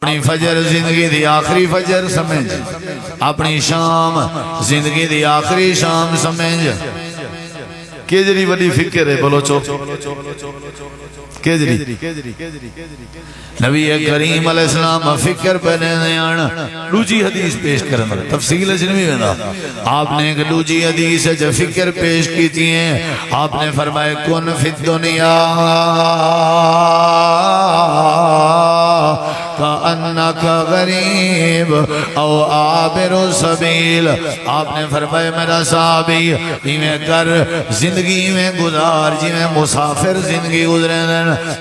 اپنی فجر زندگی دی آخری فجر سمجھ، اپنی شام زندگی دی آخری شام سمجھ. کیجری وڈی فکر ہے بولو چو کیجری. نبی کریم علیہ السلام فکر پہنے دیانا دوجی حدیث پیش کرنا تفصیل جنوی بنا. آپ نے ایک دوجی حدیث جو فکر پیش کی تھی ہیں. آپ نے فرمائے کن فی الدنیا کأنکا غریب او عابر السبیل. آپ نے فرمائے میرا صحابی میں کر زندگی میں گزار جی میں مسافر زندگی گزرے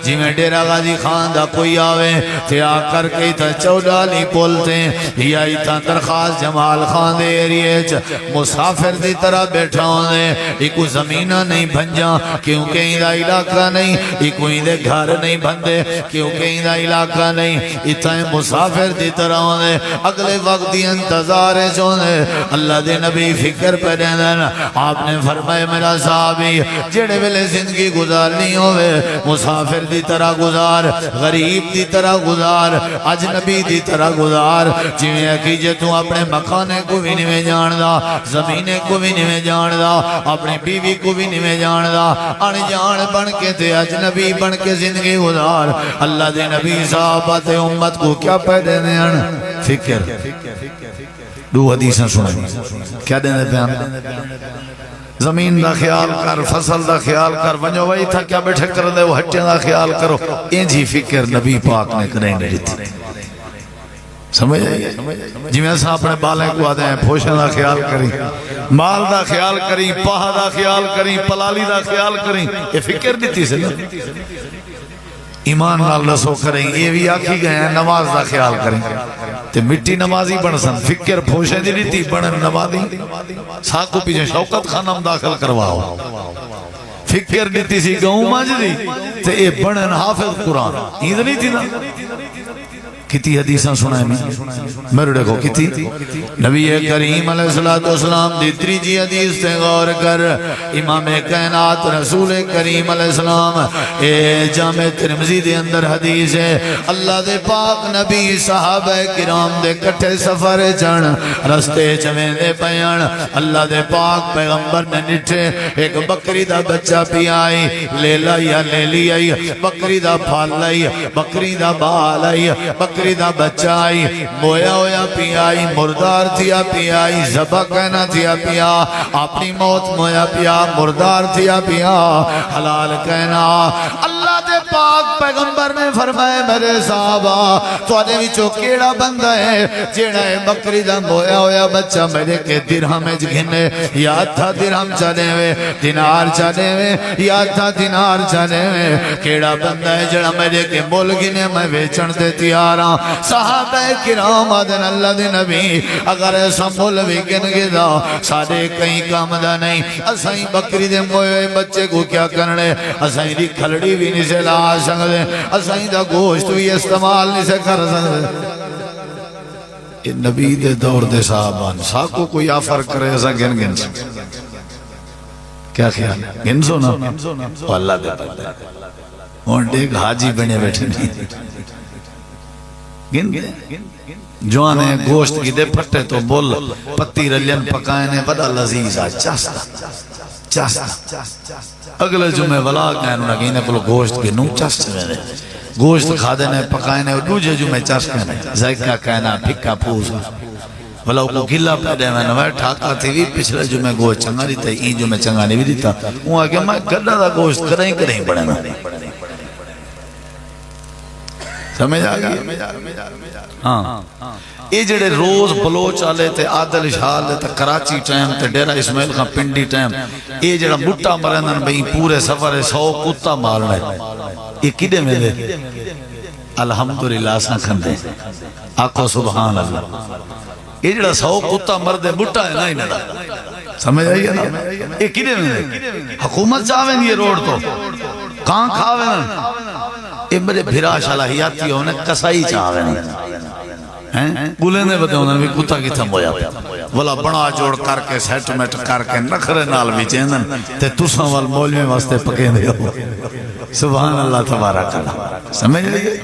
جی میں ڈیرہ غازی خان دا کوئی آوے تھے آ کر کے تا چوڈالی پولتے یا تا درخواست جمال خان دے ایریے مسافر دی طرح بیٹھا ہونے ایکو زمینہ نہیں بھنجا کیونکہ ایدہ علاقہ نہیں ایکو ایدے گھر نہیں بھندے کیونکہ ایدہ علاقہ نہیں اتنے مسافر دی طرح ہونے اگلے وقت دی انتظار چونے. اللہ دے نبی فکر پہ دینا. آپ نے فرمائے میرا صحابی جڑے ویلے زندگی گزارنی ہوئے مسافر دی طرح گزار غریب دی طرح گزار اجنبی دی طرح گزار. جویں کہ جے تو اپنے مکانے کو بھی نہیں جاندا زمینے کو بھی نہیں جاندا اپنی بیوی کو بھی نہیں جاندا ان جان بن کے تے اجنبی بن کے زندگی گزار. اللہ دے نبی صحابہ تے امت کو کیا پیدے دینا فکر. دو حدیثیں سنیں کیا دینے بیان زمین دا خیال کر فصل دا خیال کر ونجو وہی تھا کیا بیٹھے کر دے وہ ہٹے دا خیال کرو. انجی فکر نبی پاک نے کریں گے جیتی سمجھ آئیے. جی میں ایسا اپنے بالیں کو آدھے ہیں پوشن دا خیال کریں مال دا خیال کریں پاہ دا خیال کریں پلالی دا خیال کریں یہ فکر دیتی سے نا ایمان نال رسو کریں. یہ بھی آکھی گئے ہیں نماز دا خیال کریں تے مٹی نمازی بن سن فکر پھوشے دی دیتی بنن نمازی ساکو پیچھے شوکت خانم داخل کرواؤ. فکر دیتی سی گاؤں ماجدی تے اے بنن حافظ قرآن ایند نہیں تھی نا. کتی حدیثاں سنائے میں میرے دیکھو کتی نبی کریم علیہ السلام دی تریجی حدیث تے غور کر. امام کائنات رسول کریم علیہ السلام اے جامع ترمذی دے اندر حدیث ہے. اللہ دے پاک نبی صحابہ کرام دے کٹھے سفر چڑھ رستے چویں دے پیان اللہ دے پاک پیغمبر نے نٹھے ایک بکری دا بچہ پی آئی لے لائی بکری دا پھال لائی بکری دا بال آئی بکری دا بچہ آئی مویا ہویا پی آئی مردار تھیا پی آئی زبا کہنا تھیا پیا اپنی موت مویا پیا مردار تھیا پیا حلال کہنا. اللہ دے پاک پیغمبر نے فرمائے میرے صحابہ تو آنے وچو کیڑا بندہ ہے جیڑا ہے بکری دا مویا ہویا بچہ میرے کے درہم اج گھنے یا تھا درہم چانے ہوئے دینار چانے ہوئے یا تھا دینار چانے ہوئے کیڑا بندہ ہے جیڑا میرے کے مول گھنے میں بیچن دے تیارا. صحابہ کرام آدھن اللہ دے نبی اگر ایسا مولوی گن گدا سارے کہیں کام دا نہیں اسائیں بکری دے موئے بچے کو کیا کرنے اسائیں دی کھلڑی بھی نہیں سے لا سکتے اسائیں دا گوشت بھی استعمال نہیں سے کر سکتے. نبی دے دور دے صحابان ساکو کوئی آفر کرے ایسا گن گن سے کیا خیال گن سو نا وہ اللہ دے پردہ اور دیکھ حاجی بنے بیٹھے نہیں گن گئے جوانے گوشت کی دے پھٹے تو بول پتی رلین پکائنے بڑا لذیذ آ چاستا اگلے جمعے ولا کہنے لگینے کلو گوشت کی نو چاست میں گوشت کھا دینے پکائنے دوجہ جمعے چاست کہنے ذائقہ کہنا پھکا پوزا ولا کو گلا پیدے میں نوائے ٹھاکا تھی بھی پچھلے جمعے گوشت چنگا دیتا این جمعے چنگا نہیں بھی دیتا وہاں کہ میں گڑا دا گوشت کریں پڑے نا سمجھ آگیا. ہاں یہ جڑے روز بلوچ آلے تے عادل شال تے کراچی ٹائم تے ڈیرہ اسماعیل خان پنڈی ٹائم یہ جڑا مٹا مرندن بھئی پورے سفر 100 کتا مارنا ہے یہ کدے میں دے الحمدللہ ساں کھندے آکھو سبحان اللہ. یہ جڑا 100 کتا مردے مٹا ہے نا ہی نہ سمجھ آئیے نا یہ کدے میں دے حکومت چاہویں یہ روڈ تو کہاں کھاویں نا یہ میرے بھرا صلاحیاتی ہونے کسائی چاہویں گولے نے بتے ہونے بھی کتا کی تھم ہویا والا بڑا جوڑ کر کے سیٹمنٹ کر کے نخرے نال بھی چیندن تے تساں وال مولوی واسطے پکیں دے ہو سبحان اللہ تبارک اللہ سمجھ لئے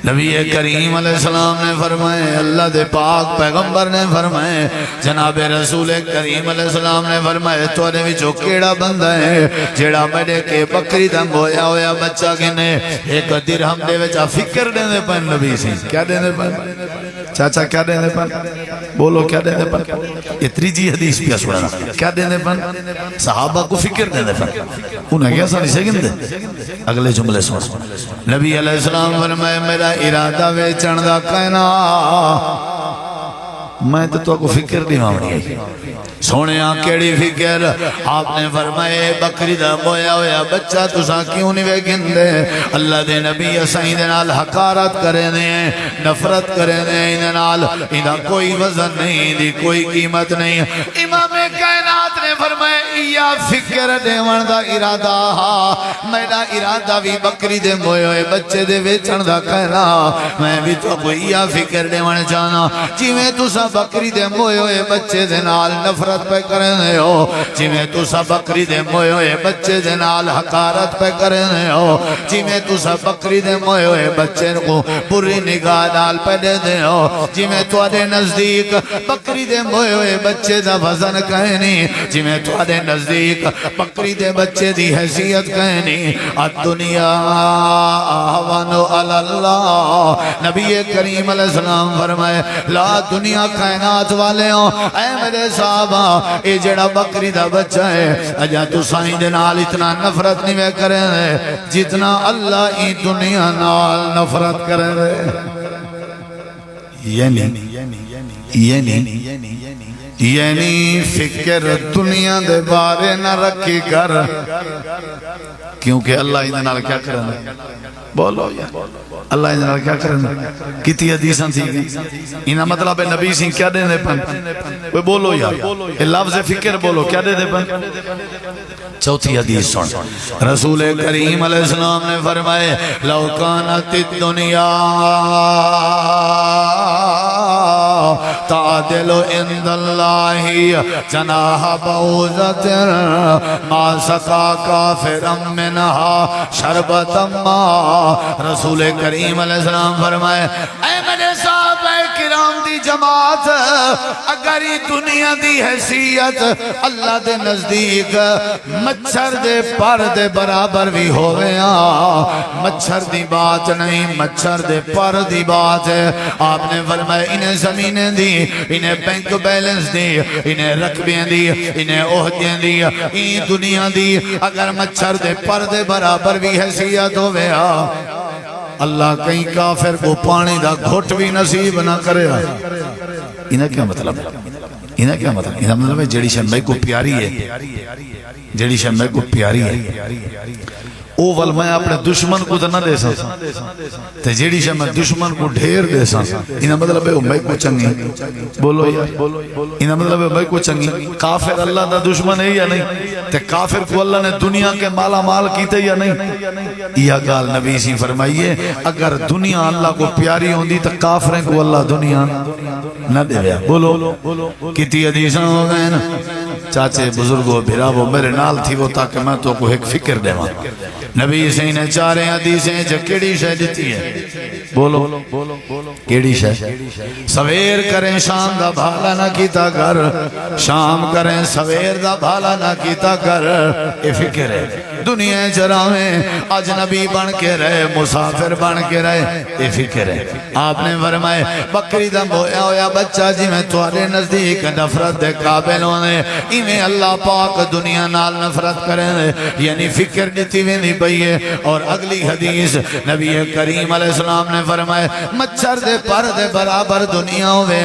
نبی کریم علیہ السلام نے فرمائے اللہ دے پاک پیغمبر نے فرمائے جناب رسول کریم علیہ السلام نے فرمائے تو نے وچوں کیڑا بندہ ہے جیڑا میرے کے بکری دا بویا ہویا بچہ کنے ایک درہم دے وچا فکر دے دے پن نبی سی کیا دے دے پن چاچا کیا دے دے پن بولو کیا دے دے پن یہ تریجی حدیث پیا سننا کیا دے دے پن صحابہ کو فکر دے دے پن انہیں کیا سانی سے گن دے اگلے جملے سن نبی علیہ السلام فرمائے میرا ارادہ ویچن دا کہنا میں تو کو فکر نہیں مانگنی ہے سونے کیڑی فکر آپ نے فرمائے بکری دا بویا ہویا بچہ تساں کیوں نہیں ویکھن دے اللہ دے نبی اسائیں دے نال حقارت کرے دے نفرت کرے دے انہاں نال انہاں کوئی وزن نہیں دی کوئی قیمت نہیں امام کائنات نے فرمائے یا فکر دیون دا ارادہ میرا ارادہ بھی بکری دے بوئے ہوئے بچے دے ویچن دا کہنا میں بھی تو کوئی یا فکر دیون چاہنا جی میں تساں بکری دے بوئے ہوئے بچے دے نال نفرت پہ کرنے ہو جی میں تساں بکری دے بوئے ہوئے بچے دے نال حقارت پہ کرنے ہو جی میں تساں بکری دے بوئے ہوئے بچے کو بری نگاہ نال پہ دے دے ہو جی میں تواڈے نزدیک بکری دے بوئے ہوئے بچے دا وزن کہنی جی میں تواڈے نزدیک بکری دے بچے دی حیثیت کہنی الدنیا اہون علی اللہ نبی کریم علیہ السلام فرمائے لا دنیا کائنات والے ہوں اے میرے صحابہ اے جڑا بکری دا بچہ ہے اجا تو سائیں دے نال اتنا نفرت نہیں میں کرے جتنا اللہ ای دنیا نال نفرت کرے یعنی فکر دنیا دے بارے نہ رکھی کر کیونکہ اللہ انہیں نال کیا کرنا بولو یا اللہ انہیں نال کیا کرنا کتی حدیثاں تھی گئی انہا مطلب نبی سین کیا دے دے پن وہ بولو یا لفظ فکر بولو کیا دے دے پن چوتھی حدیث سن رسول کریم علیہ السلام نے فرمائے لو کانت الدنیا تعدل عند اللہ جناح بعوضت ما سقا کافرا منہا شربتا ما رسول کریم علیہ السلام فرمائے اے میرے صحابہ کرام دی جماعت اگر ہی دنیا دی حیثیت اللہ دے نزدیک مچھر دے پر دے برابر بھی ہوئے مچھر دی بات نہیں مچھر دے پر دی بات ہے آپ نے فرمائے انہیں زمینیں دی انہیں بینک بیلنس دی انہیں رقبیں دی انہیں عہدیں دی این دنیا دی اگر مچھر دے پر دے برابر بھی حیثیت ہوئے اللہ کہیں کافر کو پانی دا گھٹ بھی نصیب نہ کرے انہیں کیا مطلب انہیں کیا مطلب انہیں مطلب ہے جڑی شمع کو پیاری ہے جڑی شمع کو پیاری ہے او ول میں اپنے دشمن کو نہ دے سا تے جیڑی شے میں دشمن کو ڈھیر دے سا انہاں مطلب ہے میں کو چنگی بولو یا انہاں مطلب ہے میں کو چنگی کافر اللہ دا دشمن ہے یا نہیں تے کافر کو اللہ نے دنیا کے مالا مال کیتے یا نہیں یہ گال نبی سی فرمائیے اگر دنیا اللہ کو پیاری ہوندی تو کافریں کو اللہ دنیا نہ دے گیا بولو کتی حدیثاں ہو گئے نا چاچے بزرگوں بھراو میرے نال تھی وہ تاکہ میں تو کو ایک فکر دے ماں نبی سے انہیں چارے حدیثیں جو کیڑی شے دیتی ہے بولو کیڑی شے سویر کریں شام دا بھالا نہ کیتا کر شام کریں سویر دا بھالا نہ کیتا کر یہ فکر ہے دنیا جراویں اجنبی بن کے رہے مسافر بن کے رہے یہ فکر ہے آپ نے فرمائے بکری دا بویا ہویا بچہ جی میں تمہارے نزدیک نفرت دے قابل ہونے انہیں اللہ پاک دنیا نال نفرت کریں یعنی فکر دیتی ہوئی نہیں پئیے اور اگلی حدیث نبی کریم علیہ السلام نے فرمائے مچھر دے پر دے برابر دنیا ہوئے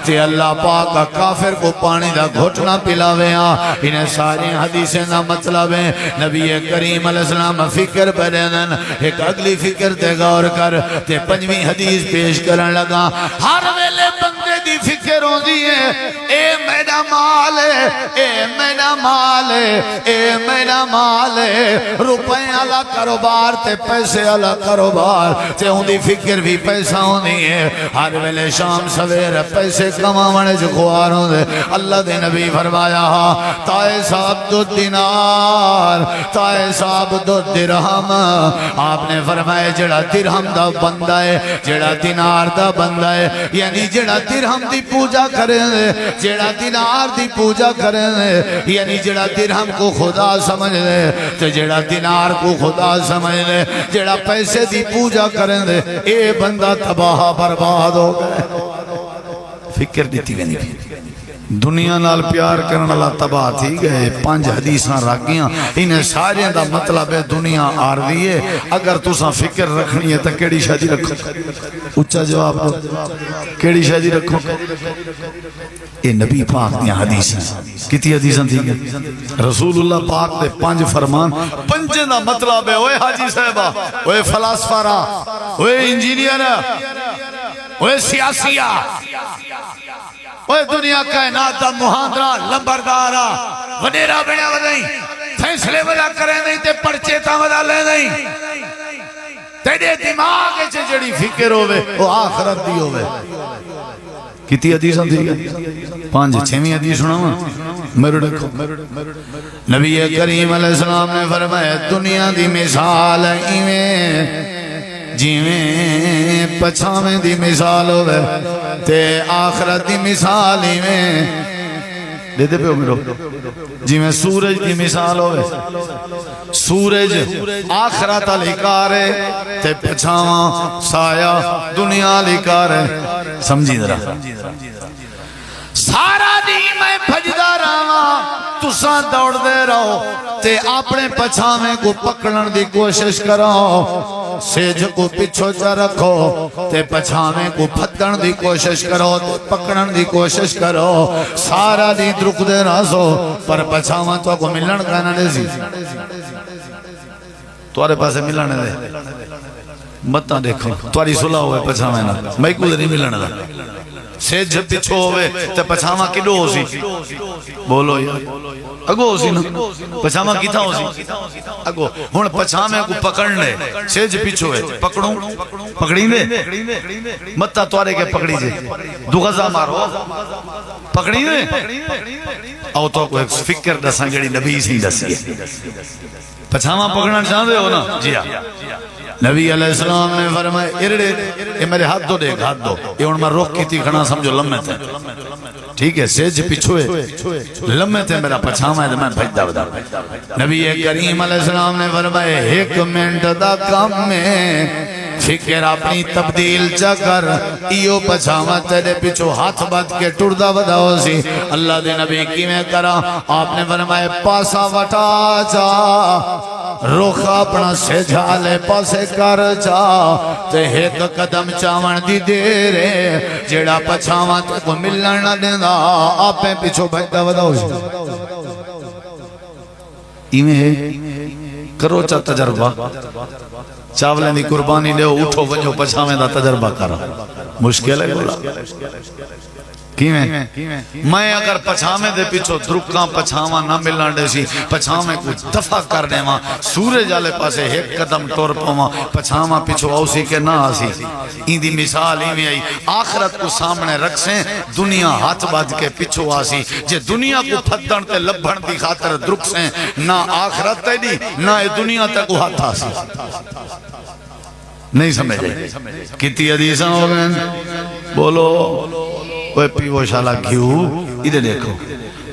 تے اللہ پاک کافر کو پانی دا گھٹنا پلاوے انہیں ساری حدیثیں دا مطلب ہے نبی کریم علیہ السلام فکر پڑھن ایک اگلی فکر تے غور کر تے پنجویں حدیث پیش کرن لگا ہر ویلے بندے دی فکر فکر ہوندی ہے اے میرا مال ہے، اے میرا مال ہے، اے میرا مال ہے، روپے والا کاروبار تے پیسے والا کاروبار تے ہوندی فکر بھی پیسہ ہوندی ہے، ہر ویلے شام سویر پیسے کماونے جو خوار ہوندے۔ اللہ دے نبی فرمایا تائے صاحب 2 دینار، تائے صاحب 2 درہم، آپ نے فرمایا جڑا درہم دا بندہ ہے، جڑا دینار دا بندہ ہے، یعنی جڑا درہم دی پوجا کریں دے، جڑا دینار دی پوجا کریں دے، یعنی جڑا درہم کو خدا سمجھ لے تو جڑا دینار کو خدا سمجھ لے، جڑا پیسے دی پوجا کریں دے، اے بندہ تباہ برباد ہو گئے۔ فکر دیتی گئی نہیں، دنیا نال پیار کرنے اللہ تباہ تھی گئے۔ 5 حدیثاں راگیاں انہیں سارے دا مطلب ہے دنیا آردی ہے، اگر تُساں فکر رکھنی ہے تو کیڑی شادی رکھو؟ اچھا جواب دو، کیڑی شادی رکھو؟ اے نبی پاک دیا حدیثیں کتی حدیثیں تھی گئے؟ رسول اللہ پاک دے 5 فرمان، 5 دا مطلب ہے اوے حاجی صاحبہ، اوے فلاسفارہ، اوے انجینئرہ، اوے سیاسیہ، اوے دنیا کائنات دا مہاندرہ لمبردارہ ونیرہ بڑا ودائیں فیصلے ودا کریں نہیں تے پرچے تا ودا لے نہیں، تیرے دماغ چے جڑی فکر ہوئے وہ آخرت دی ہوئے۔ کتی حدیثاں تھی گئے؟ 5 6ویں حدیث سناواں میرے دیکھو، نبی کریم علیہ السلام نے فرمایا دنیا دی مثال ایویں جیویں پچھاویں دی مثال ہوئے تے آخرت دی مثال ایویں دے دے پہ ہو میرو، جیویں سورج دی مثال ہوئے، سورج آخرت لکارے تے پچھاواں سایہ دنیا لکارے۔ سمجھی درہ سارا دی میں بھجدہ رہا تُساں دوڑ دے رہو تے اپنے پچھاویں کو پکڑن دی کوشش کرو، سیج کو پچھو چا رکھو تے پچھاویں کو پھتن دی کوشش کرو، پکڑن دی کوشش کرو، سارا دی درک دے رہو پر پچھاویں تو کو ملن کہنا دے سی توارے پاسے ملن دے متنا دیکھو تواری صلح ہوئے پچھاویں نا میں کو نہیں ملن دے سیج پچھو ہوئے تے پچھاواں کڈو ہو سی بولو یار اگو ہو سی نا پچھاواں کیتا ہو سی اگو ہون پچھاواں کو پکڑنے سیج پچھو ہے پکڑوں پکڑیں دے متا توارے کے پکڑی جے دو غزہ مارو پکڑیں دے او تو کو ایک فکر دساں جڑی نبی سی دسی ہے پچھاواں پکڑنا چاہتے ہو نا جی ہاں نبی علیہ السلام نے فرمائے ارڑے یہ میرے ہاتھ دو دیکھ ہاتھ دو یہ ان میں روک کی تھی کھنا سمجھو لمحے تھے ٹھیک ہے سیج پچھوئے لمحے تھے میرا پچھاما ہے میں بھجدہ بدا نبی کریم علیہ السلام نے فرمائے 1 منٹ دا کم میں فکر اپنی تبدیل چا کر ایو پچھاما تیرے پچھو ہاتھ بات کے ٹردہ بدا ہو سی اللہ دے نبی کی میں کرا آپ نے فرمائے پاسا وٹا جا روخ اپنا سے جھالے پاسے کر جا تے 1 قدم چاون دی دیرے جیڑا پچھاواں تے کو ملن نہ دینا آپ میں پچھو بھجدہ بدا ہو سی ایمیں کرو چا تجربہ چاولیں دی قربانی لے اٹھو ونجو پچھاویں دا تجربہ کرا مشکل ہے بولا میں اگر پچھاویں دے پیچھو درکاں پچھاواں نہ ملنا دے سی پچھاویں کو دفع کرنے ماں سورج آلے پاسے 1 قدم ٹور پاواں پچھاواں پیچھو آؤ سی کہ نہ آسی این دی مثال ہی میں آئی آخرت کو سامنے رکھ سیں دنیا ہاتھ باز کے پیچھو آسی جے دنیا کو پھدن تے لبھن دی خاطر درک سیں نہ آخرت تے دی نہ دنیا تے کو ہاتھ آسی نہیں سمجھے کتی حدیثاں ہو گئے بولو کوئی پیو شالا گھیو ادھے دیکھو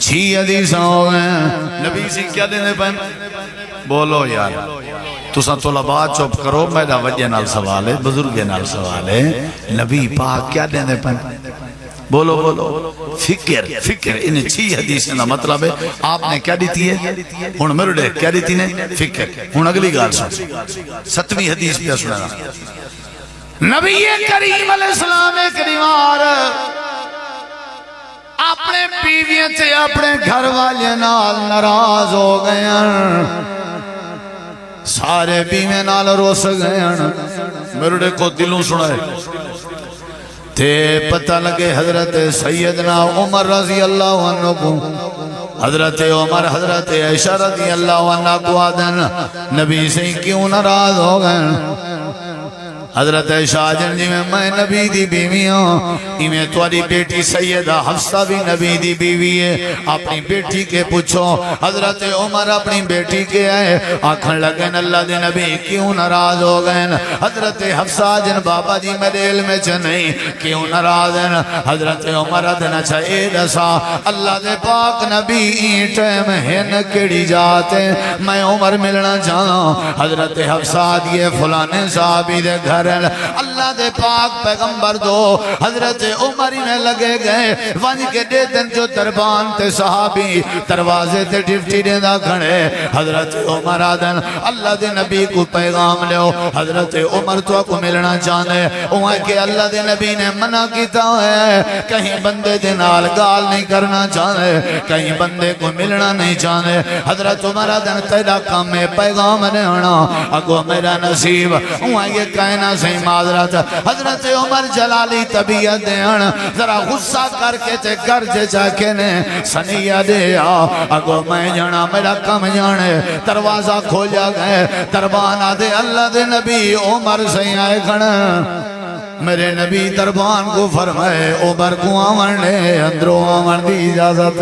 6 حدیثاں ہو گئے نبی سی کیا دینے پہن بولو یار تُساں طلباء چوپ کرو میرا وجہ نال سوال ہے بزرگ نال سوال ہے نبی پاک کیا دینے پہن بولو بولو فکر انہیں 6 حدیثیں دا مطلب ہے آپ نے کیا دیتی ہے ہون میرے دے کیا دیتی نے فکر ہون اگلی گال سن 7ویں حدیث پہ سننا نبی کریم علیہ السلام کریمار اپنے بیویاں تے اپنے گھر والے نال ناراض ہو گئے سارے بیویں نال روس گئے میرے کو دلوں سنا ہے تے پتہ لگے حضرت سیدنا عمر رضی اللہ عنہ کو حضرت عمر حضرت عائشہ رضی اللہ عنہ کو آدن نبی سے کیوں ناراض ہو گئے حضرت عائشہ جن جی میں نبی دی بیوی ہوں میں تمہاری بیٹی سیدہ حفصہ بھی نبی دی بیوی ہے اپنی بیٹی کے پوچھو حضرت عمر اپنی بیٹی کے آئے آنکھن لگن اللہ دے نبی کیوں ناراض ہو گئے حضرت حفصہ جن بابا جی میرے علم چ نہیں کیوں ناراض ہیں حضرت عمر دن چھے دسا اللہ دے پاک نبی ٹائم ہن کیڑی جاتے میں عمر ملنا چاہنا حضرت حفصہ دیے فلانے صحابی دے گھر اللہ دے پاک پیغمبر دو حضرت عمری میں لگے گئے ونج کے دیتن جو دربان تے صحابی دروازے تے ڈفٹی دینا کھڑے حضرت عمر آدن اللہ دے نبی کو پیغام لیو حضرت عمر تو کو ملنا چاہنے وہاں کہ اللہ دے نبی نے منع کیتا ہے کہیں بندے دے نال گال نہیں کرنا چاہنے کہیں بندے کو ملنا نہیں چاہنے حضرت عمر آدن تیرا کام میں پیغام نے ہونا اگو میرا نصیب وہاں یہ کہنا صحیح معذرت حضرت عمر جلالی طبیعت دیان ذرا غصہ کر کے تے گرجے جاکے نے سنیہ دیا اگو میں جانا میرا کم جانے دروازہ کھولیا گئے دربان آدھے اللہ دے نبی عمر صحیح آئے کھڑا میرے نبی دربان کو فرمائے عمر کو آمن لے اندروں آمن دی اجازت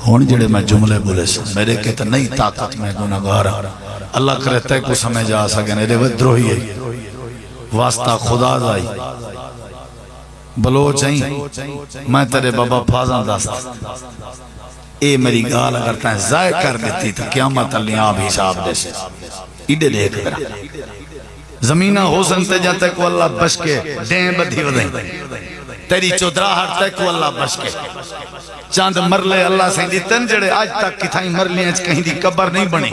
ہون جڑے میں جملے بولے سے میرے کہتا نئی طاقت میں گناہگار اللہ کرتے کو سمجھ آ سکے میرے ودروہی ہے واسطہ خدا دائی بلوچ ہیں میں تیرے بابا پھازاں داست اے میری گال اگر تائیں ضائع کر دیتی تھی قیامت اللہ آپ حساب دے سے ایڈے دیکھ کر زمینہ حسن تے جاتے کو اللہ بش کے دیں بدھی ودیں تیری چودراہر تے کو اللہ بش کے چاند مرلے اللہ سے دیتن جڑے آج تک کتھائیں مرلے ہیں کہیں دی قبر نہیں بنی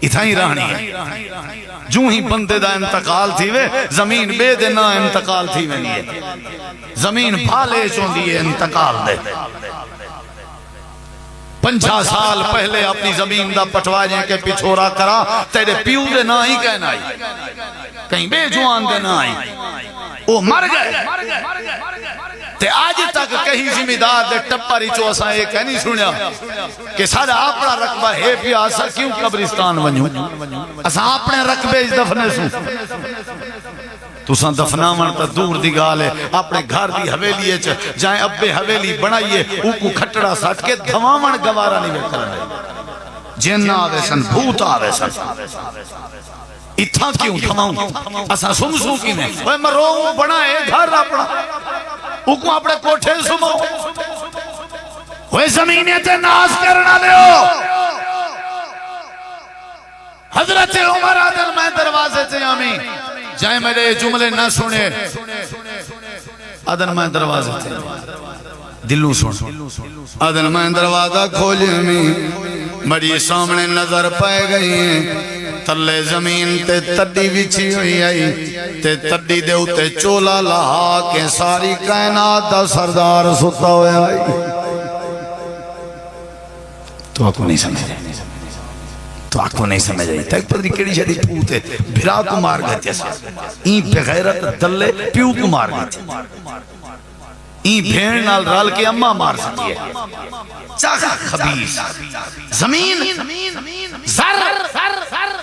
اتھائیں رہنی ہے جو ہی بندے دا انتقال تھی وے زمین بے دے نہ انتقال تھی وے نہیں زمین بھالے چون دیئے انتقال دے 50 سال پہلے اپنی زمین دا پٹواجیں کے پچھورا کرا تیرے پیو دے نہ ہی کہنا آئی کہیں بے جوان دے نہ آئی وہ مر گئے تے آج تک کہیں ذمہ دار دے ٹپاری چو اساں ایک ہے نہیں سنیا کہ سارا اپنا رقبہ ہے پیا اساں کیوں قبرستان ونجوں اساں اپنے رقبے اس دفنے سوں تو ساں دفناون تا دور دی گال ہے اپنے گھر دی حویلی ہے جائیں ابے حویلی بنائیے او کو کھٹڑا سٹ کے دھواون گوارا نہیں کرنے جن آوے سن بھوت آوے سن اتھا کیوں دھواؤں اساں سمسوں کی میں وہ مروں بنائے گھر اپنا حکم اپنے کوٹھے سمو وہ زمینیں تے ناز کرنا دیو حضرت عمر آدل میں دروازے تے آمی جائیں میرے جملے نہ سنے آدل میں دروازے تے دلوں سن آدل میں دروازہ کھولے میں بڑی سامنے نظر پائے گئی ہیں تلے زمین تے تڈی وچھی ہوئی آئی تے تڈی دے اتے چولا لہا کے ساری کائنات دا سردار ستا ہوئے آئی تو آپ کو نہیں سمجھ رہے تو آپ کو نہیں سمجھ رہی تک پتری کیڑی شدی پوتے بھرا کو مار گئے تھے این پہ غیرت دلے پیو کو مار گئے تھے این بھیڑ نال رال کے اممہ مار سکتی ہے چاک خبیث زمین زر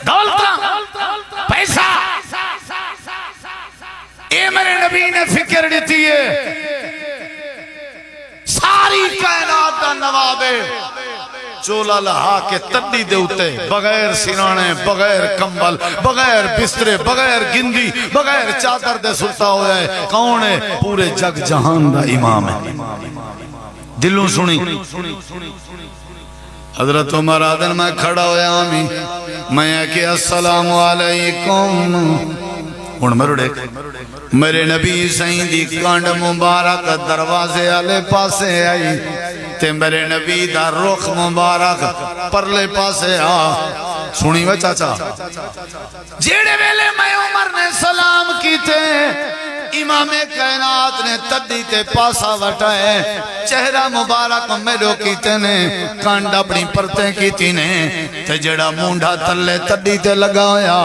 دولتہ پیسہ اے میرے نبی نے فکر دیتی ہے ساری کائنات کا نوابے چولا لہا کے تڈی دے اتے بغیر سرانے بغیر کمبل بغیر بسترے بغیر گندی بغیر چادر دے سلطہ ہو جائے کون ہے پورے جگ جہان دا امام ہے دلوں سنی حضرت عمر آدن میں کھڑا ہویا آمی میں کہ السلام علیکم ان میں رڑے میرے نبی سائیں دی کانڈ مبارک دروازے آلے پاسے آئی تے میرے نبی دا رخ مبارک پرلے پاسے آ سنی وے چاچا جیڑے ویلے میں عمر نے سلام کیتے امام کائنات نے تڈی تے پاسا وٹائے چہرہ مبارک میرو کیتے نے کانڈ اپنی پرتے کیتی نے تے جیڑا مونڈا تلے تڈی تے لگایا